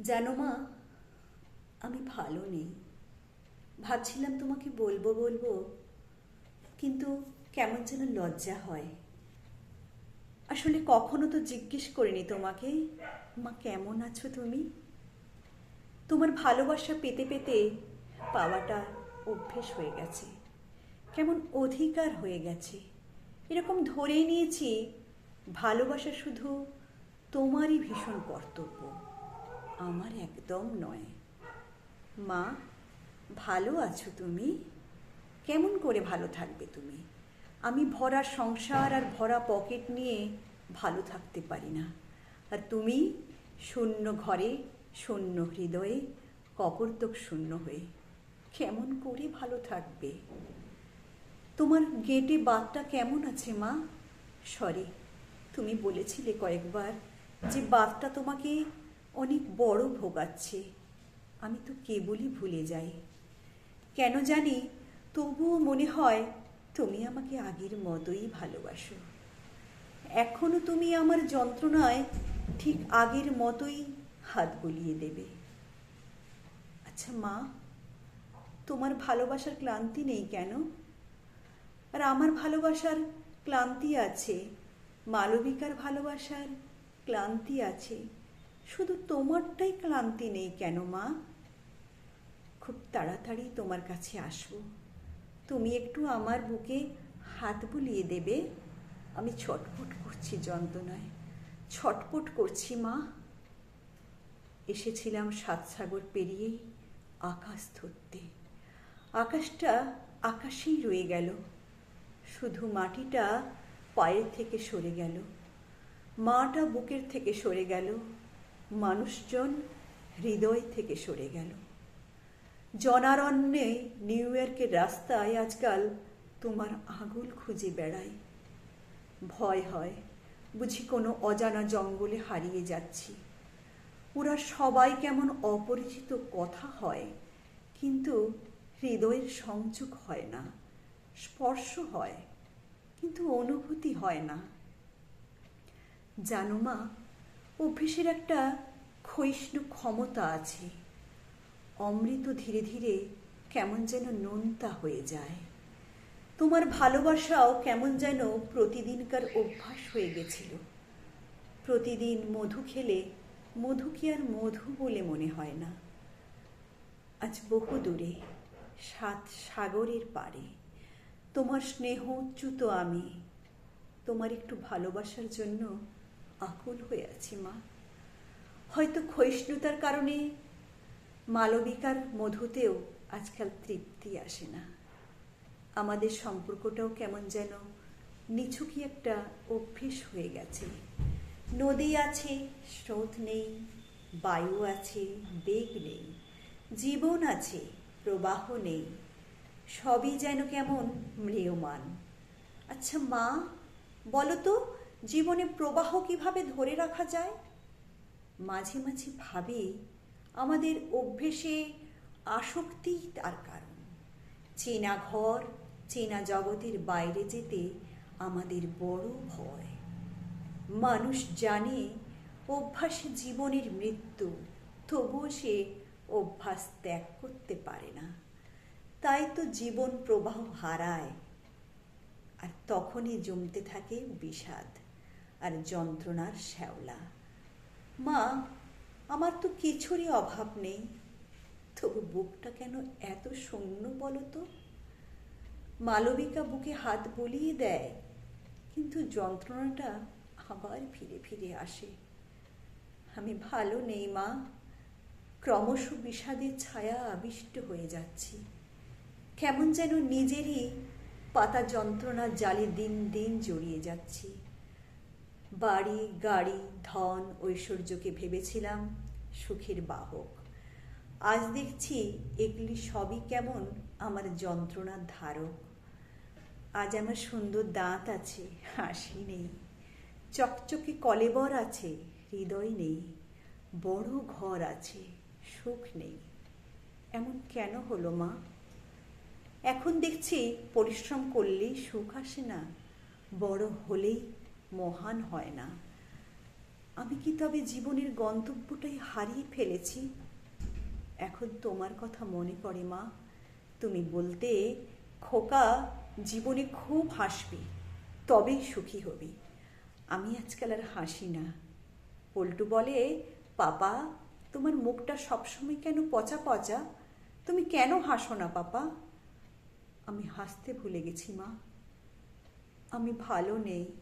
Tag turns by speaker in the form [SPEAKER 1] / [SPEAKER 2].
[SPEAKER 1] জানো মা, আমি ভালো নেই। ভাবছিলাম তোমাকে বলবো বলবো, কিন্তু কেমন যেন লজ্জা হয়। আসলে কখনো তো জিজ্ঞেস করিনি তোমাকে, মা কেমন আছো তুমি। তোমার ভালোবাসা পেতে পেতে পাওয়াটা অভ্যেস হয়ে গেছে, কেমন অধিকার হয়ে গেছে। এরকম ধরেই নিয়েছি ভালোবাসা শুধু তোমারই ভীষণ কর্তব্য, আমার একদম নয়। মা, ভালো আছো তুমি? কেমন করে ভালো থাকবে তুমি? আমি ভরা সংসার আর ভরা পকেট নিয়ে ভালো থাকতে পারি না, আর তুমি শূন্য ঘরে, শূন্য হৃদয়ে, কপর্দক শূন্য হয়ে কেমন করে ভালো থাকবে? তোমার গেটে বাতটা কেমন আছে মা? সরি, তুমি বলেছিলে কয়েকবার যে বাতটা তোমাকে অনেক বড় ভোগাচ্ছে। আমি তো কেবলই ভুলে যাই। কেন জানি তবুও মনে হয় তুমি আমাকে আগের মতোই ভালোবাসো। এখনো তুমি আমার যন্ত্রণায় ঠিক আগের মতোই হাত বুলিয়ে দেবে। আচ্ছা মা, তোমার ভালোবাসার ক্লান্তি নেই কেন? আর আমার ভালোবাসার ক্লান্তি আছে, মালবিকার ভালোবাসার ক্লান্তি আছে, শুধু তোমারটাই ক্লান্তি নেই কেন মা? খুব তাড়াতাড়ি তোমার কাছে আসবো। তুমি একটু আমার বুকে হাত বুলিয়ে দেবে। আমি ছটফট করছি যন্ত্রণায়, ছটফট করছি মা। এসেছিলাম সাতসাগর পেরিয়েই আকাশ ধরতে। আকাশটা আকাশেই রয়ে গেল, শুধু মাটিটা পায়ের থেকে সরে গেল, মাটা বুকের থেকে সরে গেল, মানুষজন হৃদয় থেকে সরে গেল। জনারণ্যে নিউ ইয়র্কের রাস্তায় আজকাল তোমার আঙুল খুঁজে বেড়াই। ভয় হয় বুঝি কোনো অজানা জঙ্গলে হারিয়ে যাচ্ছি। ওরা সবাই কেমন অপরিচিত কথা হয়, কিন্তু হৃদয়ের সংযোগ হয় না। স্পর্শ হয়, কিন্তু অনুভূতি হয় না। জানো মা, অভ্যেসের একটা ক্ষয়িষ্ণু ক্ষমতা আছে। অমৃত ধীরে ধীরে কেমন যেন নোনতা হয়ে যায়। তোমার ভালোবাসাও কেমন যেন প্রতিদিনকার অভ্যাস হয়ে গেছিল। প্রতিদিন মধু খেলে মধু কি আর মধু বলে মনে হয় না। আজ বহু দূরে, সাত সাগরের পারে, তোমার স্নেহচ্যুত আমি তোমার একটু ভালোবাসার জন্য আকুল হয়ে আছি মা। হয়তো ক্ষয়িষ্ণুতার কারণে মালবিকার মধুতেও আজকাল তৃপ্তি আসে না। আমাদের সম্পর্কটাও কেমন যেন নিছকই একটা অভ্যেস হয়ে গেছে। নদী আছে, স্রোত নেই, বায়ু আছে, বেগ নেই, জীবন আছে, প্রবাহ নেই, সবই যেন কেমন ম্রিয়মাণ। আচ্ছা মা, বলো তো, জীবনে প্রবাহ কিভাবে ধরে রাখা যায়? মাঝে মাঝে ভাবি আমাদের অভ্যেসে আসক্তিই তার কারণ। চেনা ঘর, চেনা জগতের বাইরে যেতে আমাদের বড় ভয়। মানুষ জানে অভ্যাসে জীবনের মৃত্যু, তবুও সে অভ্যাস ত্যাগ করতে পারে না। তাই তো জীবন প্রবাহ হারায়, আর তখনই জমতে থাকে বিষাদ আর যন্ত্রণার শ্যাওলা। মা, আমার তো কিছুরই অভাব নেই, তবু বুকটা কেন এত শূন্য বলো তো? মালবিকা বুকে হাত বুলিয়ে দেয়, কিন্তু যন্ত্রণাটা আবার ফিরে ফিরে আসে। আমি ভালো নেই মা, ক্রমশ বিষাদের ছায়া আবিষ্ট হয়ে যাচ্ছি। কেমন যেন নিজেরই পাতা যন্ত্রণার জালে দিন দিন জড়িয়ে যাচ্ছি। বাড়ি, গাড়ি, ধন, ঐশ্বর্যকে ভেবেছিলাম সুখের বাহক। আজ দেখছি এগুলি সবই কেমন আমার যন্ত্রণার ধারক। আজ আমার সুন্দর দাঁত আছে, হাসি নেই, চকচকে কলেবর আছে, হৃদয় নেই, বড় ঘর আছে, সুখ নেই। এমন কেন হলো মা? এখন দেখছি পরিশ্রম করলেই সুখ আসে না, বড় হলেই মহান হয় না। আমি কি তবে জীবনের গন্তব্যটাই হারিয়ে ফেলেছি? এখন তোমার কথা মনে পড়ে মা। তুমি বলতে, খোকা জীবনে খুব হাসবি, তবেই সুখী হবি। আমি আজকাল আর হাসি না। পল্টু বলে, পাপা তোমার মুখটা সবসময় কেন পচা পচা? তুমি কেন হাসো না পাপা? আমি হাসতে ভুলে গেছি মা। আমি ভালো নেই।